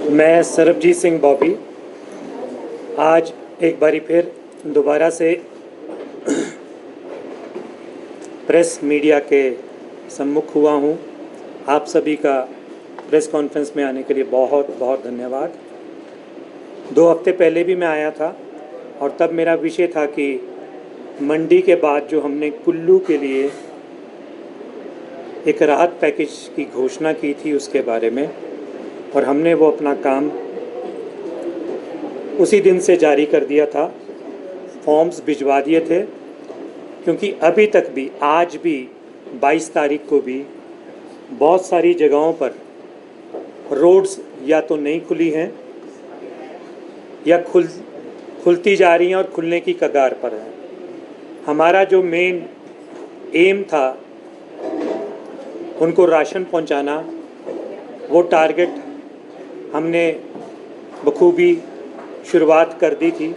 मैं सरबजीत सिंह बॉबी आज एक बारी फिर दोबारा से प्रेस मीडिया के सम्मुख हुआ हूँ। आप सभी का प्रेस कॉन्फ्रेंस में आने के लिए बहुत बहुत धन्यवाद। 2 हफ्ते पहले भी मैं आया था और तब मेरा विषय था कि मंडी के बाद जो हमने कुल्लू के लिए एक राहत पैकेज की घोषणा की थी उसके बारे में, और हमने वो अपना काम उसी दिन से जारी कर दिया था। फॉर्म्स भिजवा दिए थे, क्योंकि अभी तक भी आज भी 22 तारीख को भी बहुत सारी जगहों पर रोड्स या तो नहीं खुली हैं या खुलती जा रही हैं और खुलने की कगार पर है। हमारा जो मेन एम था उनको राशन पहुंचाना, वो टारगेट हमने बखूबी शुरुआत कर दी थी,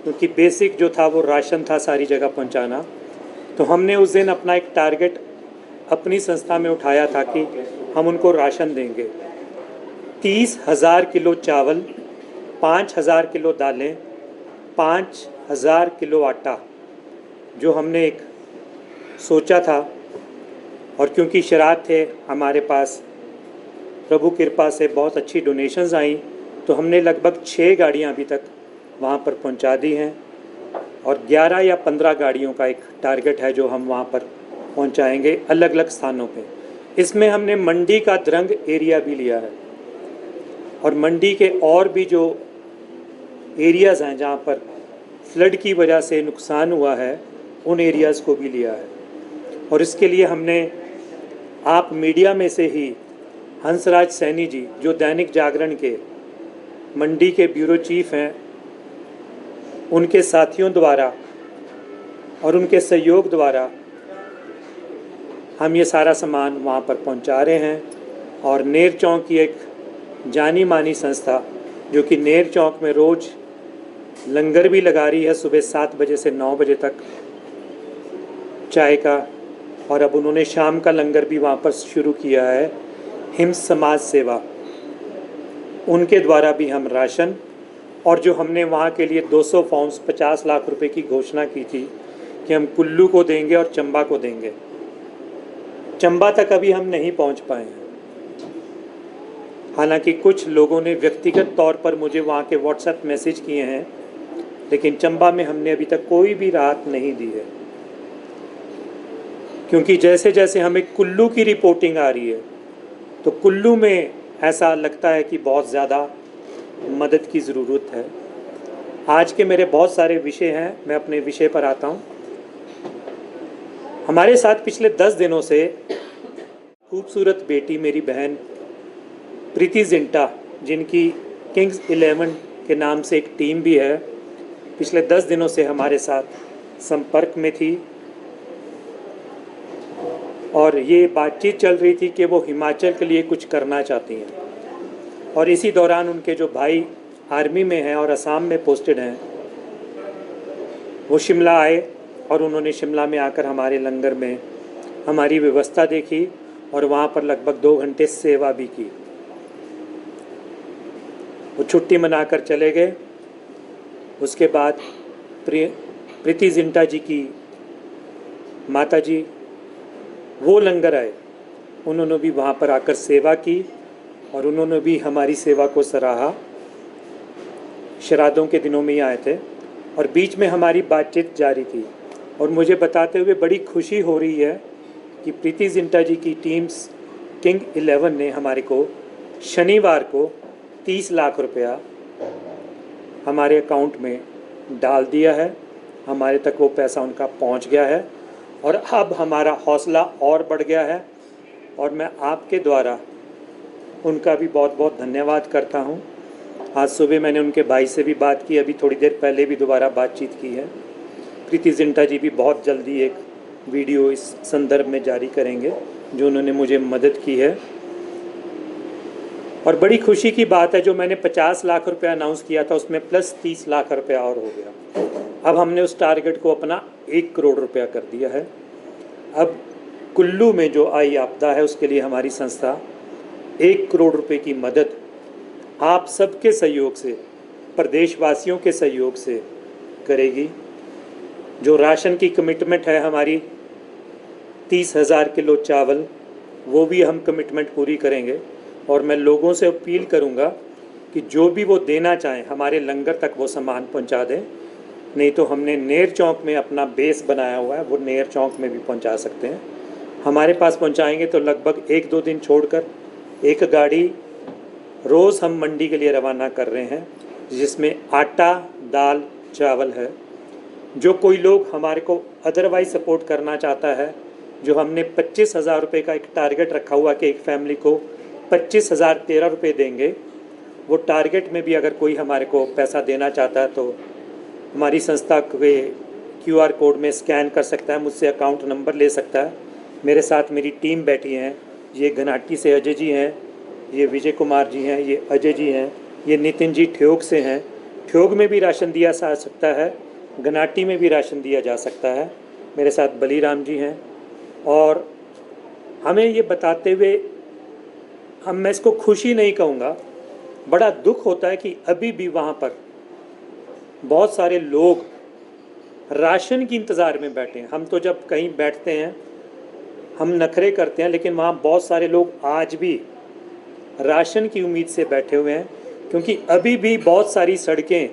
क्योंकि बेसिक जो था वो राशन था सारी जगह पहुंचाना। तो हमने उस दिन अपना एक टारगेट अपनी संस्था में उठाया था कि हम उनको राशन देंगे। 30,000 किलो चावल, 5,000 किलो दालें, 5,000 किलो आटा, जो हमने एक सोचा था। और क्योंकि शराध थे हमारे पास, प्रभु कृपा से बहुत अच्छी डोनेशंस आई, तो हमने लगभग 6 गाड़ियां अभी तक वहां पर पहुंचा दी हैं और 11 या 15 गाड़ियों का एक टारगेट है जो हम वहां पर पहुंचाएंगे अलग अलग स्थानों पे। इसमें हमने मंडी का द्रंग एरिया भी लिया है और मंडी के और भी जो एरियाज़ हैं जहां पर फ्लड की वजह से नुकसान हुआ है, उन एरियाज़ को भी लिया है। और इसके लिए हमने आप मीडिया में से ही हंसराज सैनी जी, जो दैनिक जागरण के मंडी के ब्यूरो चीफ हैं, उनके साथियों द्वारा और उनके सहयोग द्वारा हम ये सारा सामान वहाँ पर पहुँचा रहे हैं। और नेर चौक की एक जानी मानी संस्था जो कि नेर चौक में रोज़ लंगर भी लगा रही है, सुबह 7 बजे से 9 बजे तक चाय का, और अब उन्होंने शाम का लंगर भी वहाँ पर शुरू किया है, हिम समाज सेवा, उनके द्वारा भी हम राशन, और जो हमने वहाँ के लिए 200 फॉर्म्स 50 लाख रुपए की घोषणा की थी कि हम कुल्लू को देंगे और चंबा को देंगे। चंबा तक अभी हम नहीं पहुँच पाए हैं, हालांकि कुछ लोगों ने व्यक्तिगत तौर पर मुझे वहाँ के व्हाट्सएप मैसेज किए हैं, लेकिन चंबा में हमने अभी तक कोई भी राहत नहीं दी है। क्योंकि जैसे जैसे हमें कुल्लू की रिपोर्टिंग आ रही है, तो कुल्लू में ऐसा लगता है कि बहुत ज़्यादा मदद की ज़रूरत है। आज के मेरे बहुत सारे विषय हैं, मैं अपने विषय पर आता हूँ। हमारे साथ पिछले 10 दिनों से खूबसूरत बेटी मेरी बहन प्रीति जिंटा, जिनकी किंग्स 11 के नाम से एक टीम भी है, पिछले 10 दिनों से हमारे साथ संपर्क में थी और ये बातचीत चल रही थी कि वो हिमाचल के लिए कुछ करना चाहती हैं। और इसी दौरान उनके जो भाई आर्मी में हैं और असम में पोस्टेड हैं, वो शिमला आए और उन्होंने शिमला में आकर हमारे लंगर में हमारी व्यवस्था देखी और वहाँ पर लगभग 2 घंटे सेवा भी की। वो छुट्टी मनाकर चले गए। उसके बाद प्रीति जिंटा जी की माता जी, वो लंगर आए, उन्होंने भी वहाँ पर आकर सेवा की और उन्होंने भी हमारी सेवा को सराहा। श्राद्धों के दिनों में ही आए थे और बीच में हमारी बातचीत जारी थी और मुझे बताते हुए बड़ी खुशी हो रही है कि प्रीति जिंटा जी की टीम्स किंग 11 ने हमारे को शनिवार को 30 लाख रुपया हमारे अकाउंट में डाल दिया है। हमारे तक वो पैसा उनका पहुंच गया है और अब हमारा हौसला और बढ़ गया है और मैं आपके द्वारा उनका भी बहुत बहुत धन्यवाद करता हूं। आज सुबह मैंने उनके भाई से भी बात की, अभी थोड़ी देर पहले भी दोबारा बातचीत की है। प्रीति जिंटा जी भी बहुत जल्दी एक वीडियो इस संदर्भ में जारी करेंगे जो उन्होंने मुझे मदद की है। और बड़ी खुशी की बात है, जो मैंने 50 लाख रुपया अनाउंस किया था उसमें प्लस 30 लाख रुपया और हो गया। अब हमने उस टारगेट को अपना 1 करोड़ रुपया कर दिया है। अब कुल्लू में जो आई आपदा है उसके लिए हमारी संस्था 1 करोड़ रुपए की मदद आप सबके सहयोग से, प्रदेशवासियों के सहयोग से करेगी। जो राशन की कमिटमेंट है हमारी 30,000 किलो चावल, वो भी हम कमिटमेंट पूरी करेंगे। और मैं लोगों से अपील करूंगा कि जो भी वो देना चाहें हमारे लंगर तक वो सामान पहुंचा दें। नहीं तो हमने नेर चौक में अपना बेस बनाया हुआ है, वो नेर चौक में भी पहुंचा सकते हैं। हमारे पास पहुंचाएंगे तो लगभग 1-2 दिन छोड़कर एक गाड़ी रोज़ हम मंडी के लिए रवाना कर रहे हैं, जिसमें आटा, दाल, चावल है। जो कोई लोग हमारे को अदरवाइज सपोर्ट करना चाहता है, जो हमने 25,000 रुपये का एक टारगेट रखा हुआ कि एक फैमिली को 25,013 रुपये देंगे, वो टारगेट में भी अगर कोई हमारे को पैसा देना चाहता है तो हमारी संस्था के QR कोड में स्कैन कर सकता है, मुझसे अकाउंट नंबर ले सकता है। मेरे साथ मेरी टीम बैठी हैं, ये घनाटी से अजय जी हैं, ये विजय कुमार जी हैं, ये अजय जी हैं, ये नितिन जी ठियोग से हैं। ठियोग में भी राशन दिया जा सकता है, घनाटी में भी राशन दिया जा सकता है। मेरे साथ बलीराम जी हैं। और हमें ये बताते हुए मैं इसको खुशी नहीं कहूँगा, बड़ा दुख होता है कि अभी भी वहाँ पर बहुत सारे लोग राशन की इंतज़ार में बैठे हैं। हम तो जब कहीं बैठते हैं हम नखरे करते हैं, लेकिन वहाँ बहुत सारे लोग आज भी राशन की उम्मीद से बैठे हुए हैं, क्योंकि अभी भी बहुत सारी सड़कें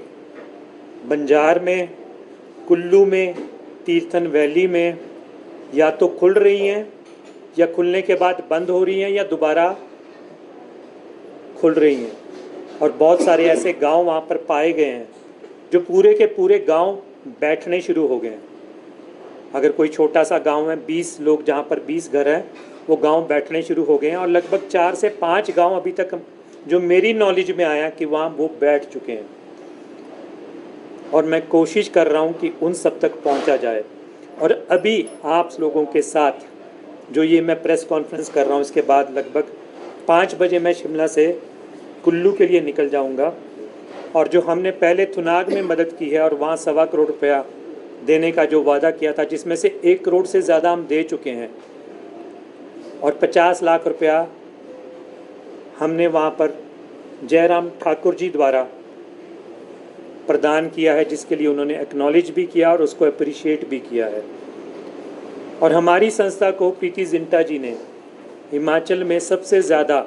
बंजार में, कुल्लू में, तीर्थन वैली में या तो खुल रही हैं या खुलने के बाद बंद हो रही हैं या दोबारा खुल रही हैं। और बहुत सारे ऐसे गांव वहाँ पर पाए गए हैं जो पूरे के पूरे गांव बैठने शुरू हो गए हैं। अगर कोई छोटा सा गांव है, 20 लोग, जहाँ पर 20 घर हैं, वो गांव बैठने शुरू हो गए हैं। और लगभग 4 से 5 गांव अभी तक जो मेरी नॉलेज में आया कि वहाँ वो बैठ चुके हैं। और मैं कोशिश कर रहा हूँ कि उन सब तक पहुँचा जाए। और अभी आप लोगों के साथ जो ये मैं प्रेस कॉन्फ्रेंस कर रहा हूँ, इसके बाद लगभग 5 बजे मैं शिमला से कुल्लू के लिए निकल जाऊँगा। और जो हमने पहले थुनाग में मदद की है और वहाँ 1.25 करोड़ रुपया देने का जो वादा किया था, जिसमें से 1 करोड़ से ज़्यादा हम दे चुके हैं, और 50 लाख रुपया हमने वहाँ पर जयराम ठाकुर जी द्वारा प्रदान किया है, जिसके लिए उन्होंने एक्नॉलेज भी किया और उसको अप्रिशिएट भी किया है। और हमारी संस्था को प्रीति जिंटा जी ने हिमाचल में सबसे ज़्यादा,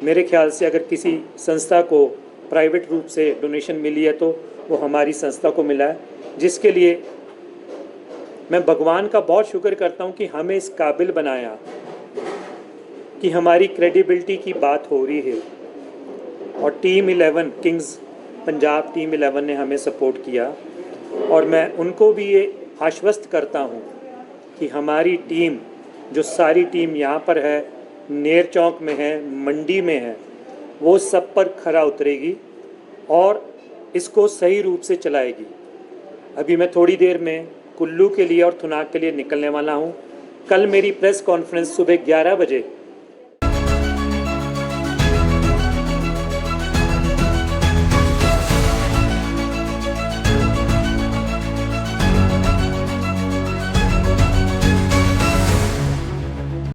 मेरे ख्याल से अगर किसी संस्था को प्राइवेट रूप से डोनेशन मिली है तो वो हमारी संस्था को मिला है, जिसके लिए मैं भगवान का बहुत शुक्र करता हूँ कि हमें इस काबिल बनाया कि हमारी क्रेडिबिलिटी की बात हो रही है। और टीम 11 किंग्स पंजाब टीम 11 ने हमें सपोर्ट किया। और मैं उनको भी ये आश्वस्त करता हूँ कि हमारी टीम, जो सारी टीम यहाँ पर है, नेर चौक में है, मंडी में है, वो सब पर खरा उतरेगी और इसको सही रूप से चलाएगी। अभी मैं थोड़ी देर में कुल्लू के लिए और थुनाग के लिए निकलने वाला हूँ। कल मेरी प्रेस कॉन्फ्रेंस सुबह 11 बजे